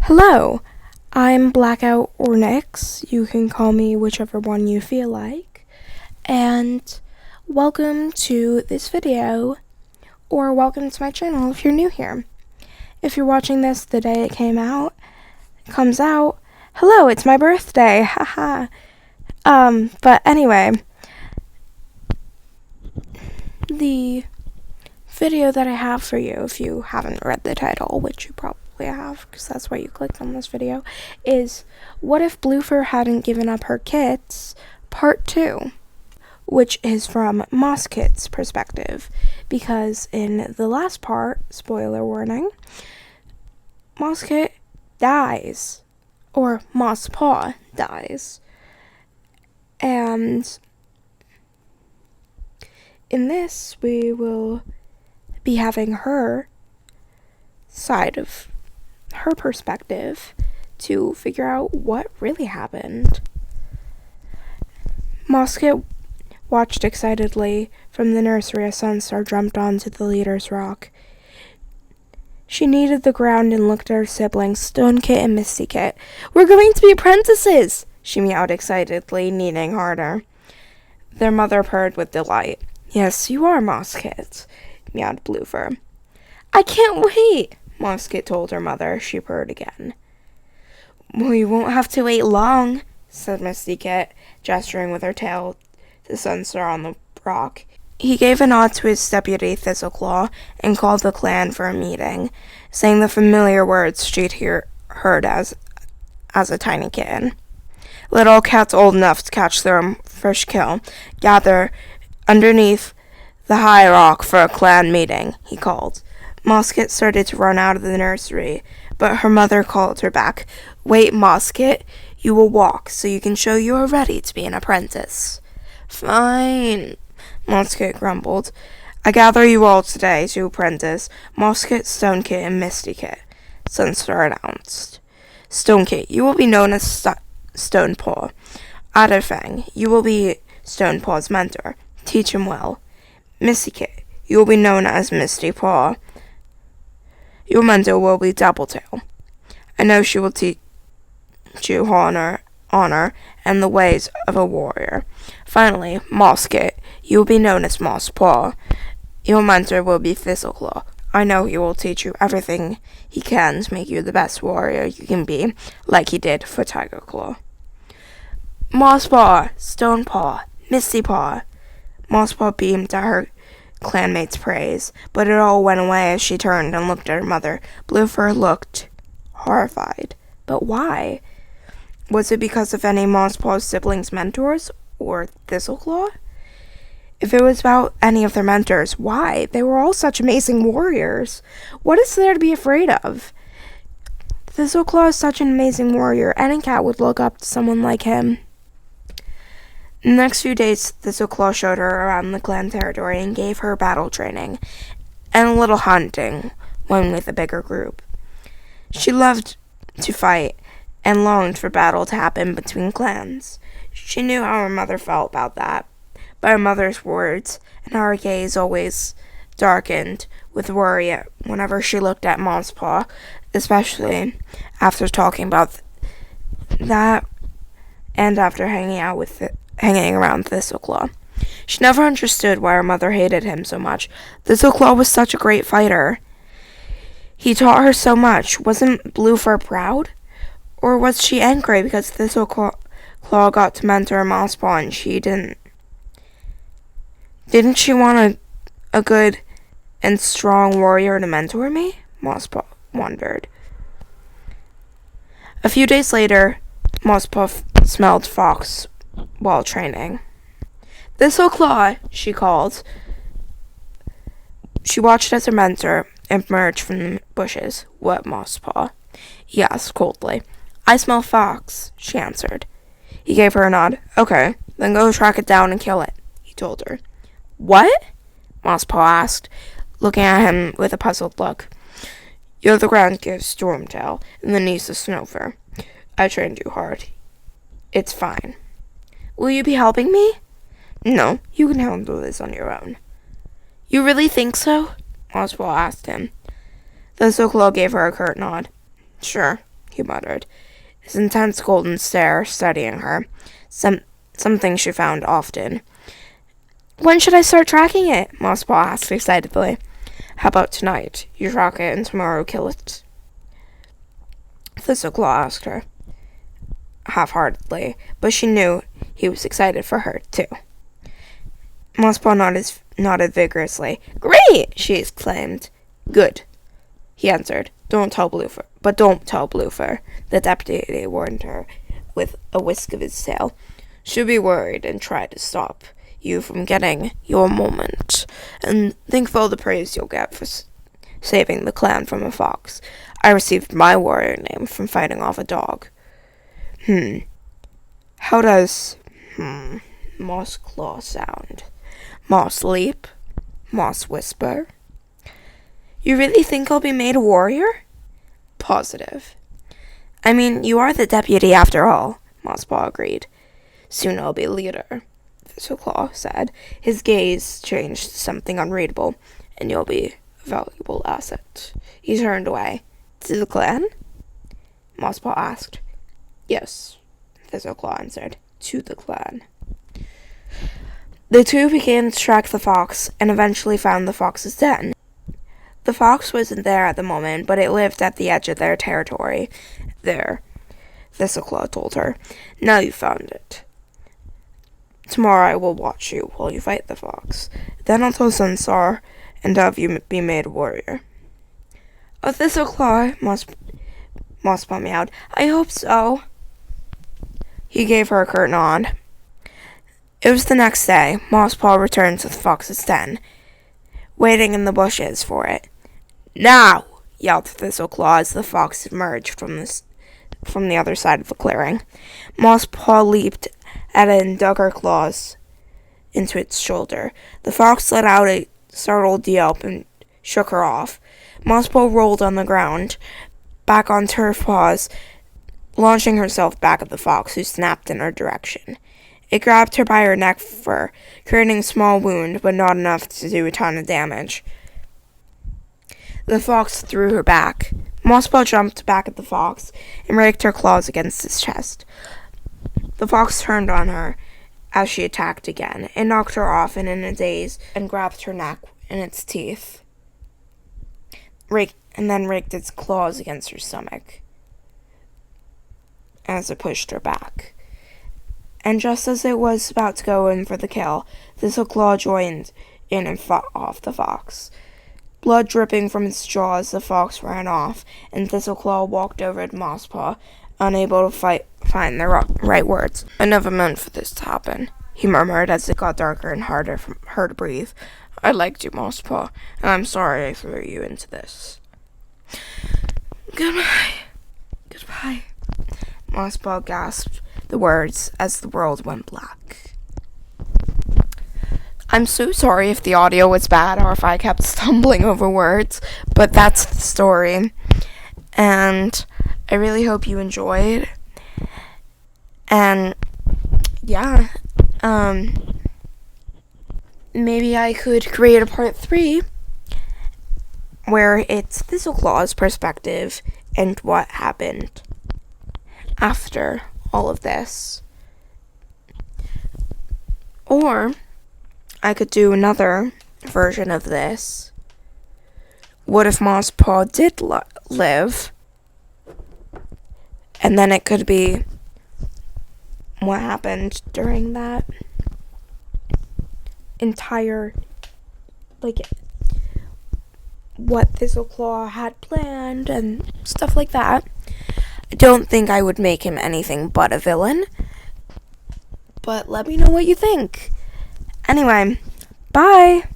Hello, I'm Blackout or Nyx. You can call me whichever one you feel like. And welcome to this video, or welcome to my channel if you're new here. If you're watching this the day it comes out, hello, it's my birthday, haha. But anyway, the video that I have for you, if you haven't read the title, which you probably have, because that's why you clicked on this video, is What If Bluefur Hadn't Given Up Her Kits, Part 2, which is from Mosskit's perspective, because in the last part, spoiler warning, Mosskit dies, or Mosspaw dies, and in this, we will be having her side of her perspective to figure out what really happened. Mosskit watched excitedly from the nursery as Sunstar jumped onto the leader's rock. She kneaded the ground and looked at her siblings, Stonekit and Mistykit. "We're going to be apprentices!" she meowed excitedly, kneading harder. Their mother purred with delight. "Yes, you are, Mosskit," meowed Bluefur. "I can't wait," Mosskit told her mother. She purred again. "Well, you won't have to wait long," said Mistykit, gesturing with her tail to Sunstar on the rock. He gave a nod to his deputy Thistleclaw and called the clan for a meeting, saying the familiar words she'd heard as a tiny kitten. "Let all cats old enough to catch their first kill gather underneath the high rock for a clan meeting," he called. Mosskit started to run out of the nursery, but her mother called her back. "Wait, Mosskit, you will walk so you can show you are ready to be an apprentice." "Fine," Mosskit grumbled. "I gather you all today to apprentice Mosskit, Stonekit, and Mistykit," Sunstar announced. "Stonekit, you will be known as Stonepaw. Adderfang, you will be Stonepaw's mentor. Teach him well. Mistykit, you will be known as Misty Paw. Your mentor will be Doubletail. I know she will teach you honor and the ways of a warrior. Finally, Mosskit, you will be known as Mosspaw. Your mentor will be Thistleclaw. I know he will teach you everything he can to make you the best warrior you can be, like he did for Tigerclaw." "Mosspaw, Stonepaw, Mistypaw." Mosspaw beamed at her clanmate's praise, but it all went away as she turned and looked at her mother. Bluefur looked horrified. But why? Was it because of any Mosspaw's siblings' mentors, or Thistleclaw? If it was about any of their mentors, why? They were all such amazing warriors. What is there to be afraid of? Thistleclaw is such an amazing warrior. Any cat would look up to someone like him. In the next few days, Thistleclaw showed her around the clan territory and gave her battle training and a little hunting when with a bigger group. She loved to fight and longed for battle to happen between clans. She knew how her mother felt about that, but her mother's words and her gaze always darkened with worry whenever she looked at Mosspaw, especially after talking about that and after hanging around Thistleclaw. She never understood why her mother hated him so much. Thistleclaw was such a great fighter. He taught her so much. Wasn't Bluefur proud? Or was she angry because Thistleclaw got to mentor Mosspaw and she didn't? Didn't she want a good and strong warrior to mentor me? Mosspaw wondered. A few days later, Mosspaw smelled fox while training. "Thistleclaw," she called. She watched as her mentor emerged from the bushes. "What, Mosspaw?" he asked coldly. "I smell fox," she answered. He gave her a nod. "Okay, then go track it down and kill it," he told her. "What?" Mosspaw asked, looking at him with a puzzled look. "You're the ground gift Stormtail and the niece of Snowfur. I trained you hard. It's fine." "Will you be helping me?" "No, you can handle this on your own." "You really think so?" Oswald asked him. Thistleclaw gave her a curt nod. "Sure, he muttered, his intense golden stare studying her, something she found often. When should I start tracking it? Mosspaw asked excitedly. How about tonight? You track it and tomorrow kill it? Thistleclaw asked her, half-heartedly, but she knew he was excited for her, too. Mosspaw nodded vigorously. Great! She exclaimed. Good, he answered. Don't tell Bluefur. But don't tell Bluefur, the deputy warned her with a whisk of his tail. She'll be worried and try to stop you from getting your moment, and think of all the praise you'll get for saving the clan from a fox. I received my warrior name from fighting off a dog. How does, Moss Claw sound? Moss Leap? Moss Whisper? You really think I'll be made a warrior? Positive. I mean, you are the deputy after all, Mosspaw agreed. Soon I'll be leader, Thistleclaw said. His gaze changed to something unreadable, and you'll be a valuable asset. He turned away. To the clan? Mosspaw asked. Yes, Thistleclaw answered. To the clan. The two began to track the fox, and eventually found the fox's den. The fox wasn't there at the moment, but it lived at the edge of their territory. There, Thistleclaw told her. Now you found it. Tomorrow I will watch you while you fight the fox. Then I'll tell Sunstar and have you be made a warrior. Oh, Thistleclaw, Mosspaw meowed. I hope so. He gave her a curt nod. It was the next day. Mosspaw returned to the fox's den, waiting in the bushes for it. Now! Yelled Thistleclaw as the fox emerged from the other side of the clearing. Mosspaw leaped at it and dug her claws into its shoulder. The fox let out a startled yelp and shook her off. Mosspaw rolled on the ground, back onto her paws, launching herself back at the fox, who snapped in her direction. It grabbed her by her neck fur, creating a small wound, but not enough to do a ton of damage. The fox threw her back. Mosspaw jumped back at the fox and raked her claws against his chest. The fox turned on her as she attacked again. It knocked her off and in a daze and grabbed her neck in its teeth, and then raked its claws against her stomach as it pushed her back. And just as it was about to go in for the kill, Thistleclaw joined in and fought off the fox. Blood dripping from its jaws, the fox ran off, and Thistleclaw walked over to Mosspaw, unable to find the right words. I never meant for this to happen, he murmured as it got darker and harder for her to breathe. I liked you, Mosspaw, and I'm sorry I threw you into this. Goodbye. Goodbye. Mosspaw gasped the words as the world went black. I'm so sorry if the audio was bad or if I kept stumbling over words, but that's the story. And I really hope you enjoyed. And yeah, maybe I could create a part 3 where it's Thistleclaw's perspective and what happened after all of this. Or I could do another version of this. What if Mosspaw did live? And then it could be what happened during that entire, what Thistleclaw had planned and stuff like that. I don't think I would make him anything but a villain, but let me know what you think. Anyway, bye!